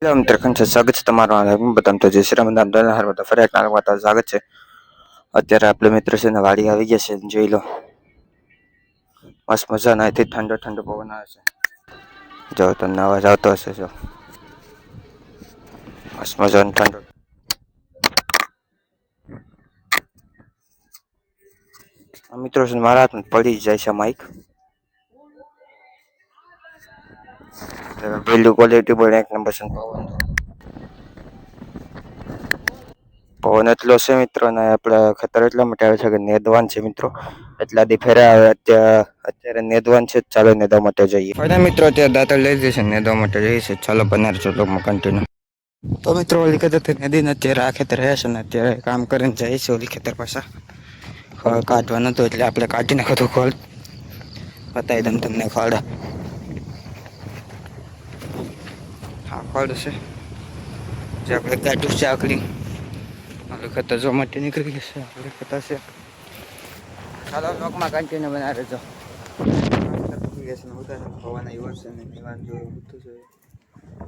Hello મિત્ર છે સ્વાગત છે તમારું હું બતાવતો જય શ્રી રામ હર બધા ફરી એક નામાં સ્વાગત છે. અત્યારે આપણે મિત્રો છે ને વાડી આવી ગયા છે જોઈ લો મસ્ત મજા નાથી ઠંડો ઠંડો પવન આવે છે. જો તમને અવાજ આવતો હશે જો મસ્ત મજાનો ઠંડો મિત્રો છે મારા હાથમાં પડી જાય છે માઈક બિલ્ડ ક્વોલિટી પણ એક નંબર છે. પવન એટલો છે મિત્રો ને આપડે ખતર એટલા માટે આવે છે કે નેદવાન છે મિત્રો એટલાથી ફેરા આવે અત્યારે નેદવાન છે ચાલો નેદવા માટે જઈએ મિત્રો અત્યારે દાતર લઈ જશે નેદવા માટે જઈ છે ચાલો બનાર છો કન્ટિન્યુ તો મિત્રો ઓલી કહેતા નદી ને અત્યારે આ ખેતર રહ્યા છે ને અત્યારે કામ કરીને જાય છે ઓલી ખેતર પાછા ખળ કાઢવા નતું એટલે આપણે કાઢી નાખતું ખળ બતાવી દમ તમને ખળ હા ખડ છે જે આપણે કાઢ્યું છે આકડી ખેતર જો માટે નીકળી જશે આપણે ખેતર છે ચાલો લોકમાં કન્ટિન્યુ બના રહેજો. ભવાના યુવક છે ને નિવાન જોયું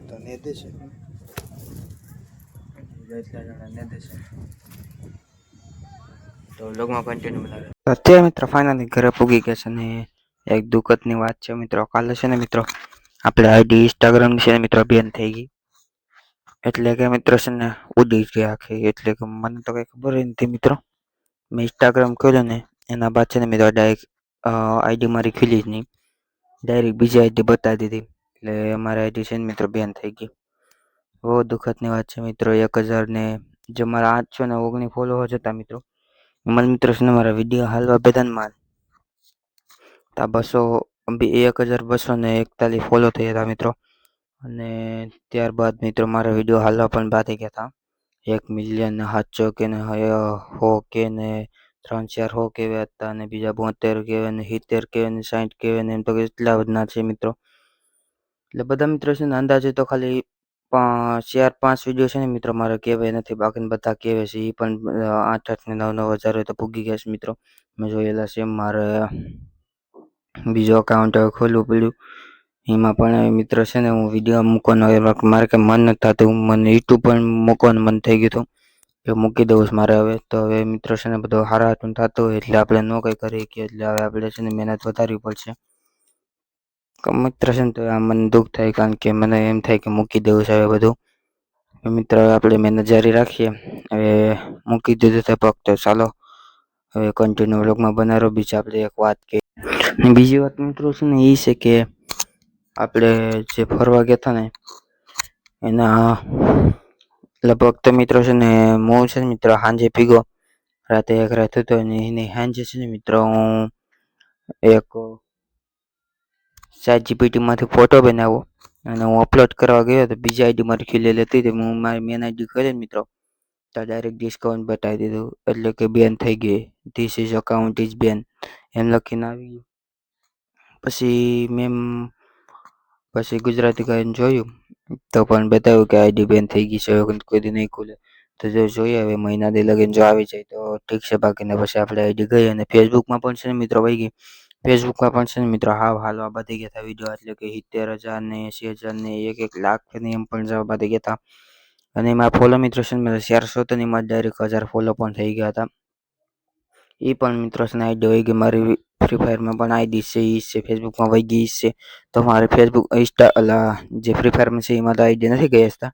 તો નેદે છે તો લોકમાં કન્ટિન્યુ બનાવે અત્યારે મિત્રો ફાઇનલી ઘરે પૂગી ગયા છે ને એક દુઃખદની વાત છે મિત્રો કાલે છે ને મિત્રો આપણે આઈડી ઇન્સ્ટાગ્રામ છે ને મિત્રો બેન થઈ ગઈ એટલે કે મિત્રો છે ને ઉડી ગયા આખી એટલે કે મને તો કઈ ખબર નથી મિત્રો મેં ઇન્સ્ટાગ્રામ ખોલ્યું ને એના બાદ છે ને મિત્રો ડાયરેક્ટ આઈડી મારી ખુલી જ નહીં ડાયરેક્ટ બીજી આઈડી બતાવી દીધી એટલે અમારી આઈડી છે ને મિત્રો બેન થઈ ગઈ. બહુ દુઃખદની વાત છે મિત્રો 1000 ને જે મારા 819 ફોલોવર હતા મિત્રો એમાં મિત્રો છે ને મારા વિડીયો હાલવા બેદાનમાં તા 1241 ફોલો થયા હતા મિત્રો અને ત્યારબાદ મિત્રો મારા વિડીયો હાલવા પણ બાકી ગયા હતા 1 મિલિયન 700 કે ને 100 કે ને 3-4 હો કેવા હતા અને બીજા 72 કેવા ને 70 કેવા ને 60 કેવા ને એમ તો કેટલા વધના છે મિત્રો એટલે બધા મિત્રો છે ને અંદાજે તો ખાલી 4-5 વિડીયો છે ને મિત્રો મારે કહેવાય નથી બાકી બધા કહેવાય છે એ પણ 8-8 ને 9-9 હજાર તો પૂગી ગયા છે મિત્રો મેં જોયેલા છે મારે બીજો અકાઉન્ટ ખોલવું પડ્યું એમાં પણ મિત્રો છે ને હું વિડીયો મૂકવાનો મારે કંઈ મન નથી થતું મને યુટ્યુબ પણ મૂકવાનું મન થઈ ગયું હતું એ મૂકી દઉં મારે હવે તો હવે મિત્રો છે ને બધું હારા થતું હોય એટલે આપણે ન કંઈ કરીએ કે એટલે હવે આપણે છે ને મહેનત વધારવી પડશે મિત્ર છે ને તો આ મને દુઃખ થાય કારણ કે મને એમ થાય કે મૂકી દેવું છે હવે બધું મિત્ર આપણે મહેનત જારી રાખીએ હવે મૂકી દીધું છે ફક્ત ચાલો હવે કન્ટિન્યુ વ્લોગમાં બનાવો બીજી આપણે એક વાત કે બીજી વાત મિત્રો છે ને એ છે કે આપણે જે ફરવા ગયા હતા ને એના લગભગ તો મિત્રો છે ને હું છે ને મિત્રો સાંજે ભીગો રાતે એક રાત હતો અને એની સાંજે છે ને મિત્રો હું એક ChatGPT માંથી ફોટો બનાવ્યો અને હું અપલોડ કરવા ગયો તો બીજી આઈડી મારી ખીલેલી હતી હું મારી મેન આઈડી ખોલી મિત્રો તો ડાયરેક્ટ ડિસ્કાઉન્ટ બતાવી દીધું એટલે કે બેન થઈ ગઈ ધીસ ઇઝ અકાઉન્ટ ઇઝ બેન એમ લખીને આવી ગયું પછી ગુજરાતી કરીને જોયું તો પણ બતાવ્યું કે આઈડી બેન થઈ ગઈ છે કોઈ દી નહીં ખુલે તો જો જોઈએ હવે મહિના દી લગીને જો આવી જાય તો ઠીક છે બાકીને પછી આપણે આઈડી ગઈ અને ફેસબુકમાં પણ છે ને મિત્રો વહી ગઈ ફેસબુકમાં પણ છે ને મિત્રો હાલવા બાકી ગયા હતા વિડીયો એટલે કે 70,000 ને 80,000 ને 1 લાખ ને એમ પણ જવા બાકી ગયા હતા અને એમાં ફોલો મિત્રો છે ને 400 તો એમાં ડાયરેક્ટ 1000 ફોલો પણ થઈ ગયા હતા એ પણ મિત્રો છે ને આઈડી વહી ગઈ મારી ફ્રી ફાયરમાં પણ આઈડી છે એ છે ફેસબુકમાં વહી ગઈ છે તો મારે ફેસબુક જે ફ્રી ફાયરમાં છે એમાં તો આઈડી નથી ગઈ હતા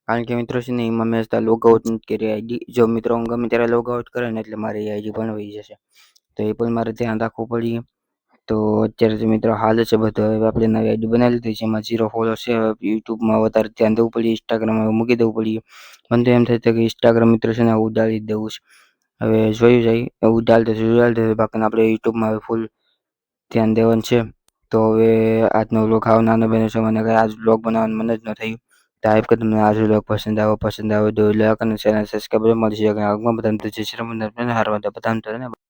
કારણ કે મિત્રો છે ને એમાં મેં લોગ આઉટ નથી કરી આઈડી જો મિત્રો હું ગમે ત્યારે લોગ આઉટ કરે ને એટલે મારી આઈડી પણ વહી જશે તો એ પણ મારે ધ્યાન રાખવું પડીએ તો અત્યારે મિત્રો હાલ છે બધો હવે આપણે નવી આઈડી બનાવી લીધી છે એમાં 0 ફોલો છે યુટ્યુબમાં વધારે ધ્યાન દેવું પડ્યું ઇન્સ્ટાગ્રામમાં મૂકી દેવું પડ્યું મને તો એમ થાય કે ઇન્સ્ટાગ્રામ મિત્રો છે ને ઉડાડી દેવું છે હવે જોયું જાય ઉડાડી બાકી આપણે યુટ્યુબમાં હવે ફૂલ ધ્યાન દેવાનું છે તો હવે આજનો વ્લોગ આવ નાનો બન્યો છે મને આજ વ્લોગ બનાવવાનું મન જ ન થયું ટાઈપ કે તમને આજ વ્લોગ પસંદ આવ્યો તો લાઈક અને ચેનલ સબસ્ક્રાઇબ મળશે આગમાં બધા જય શ્રી રામ બધા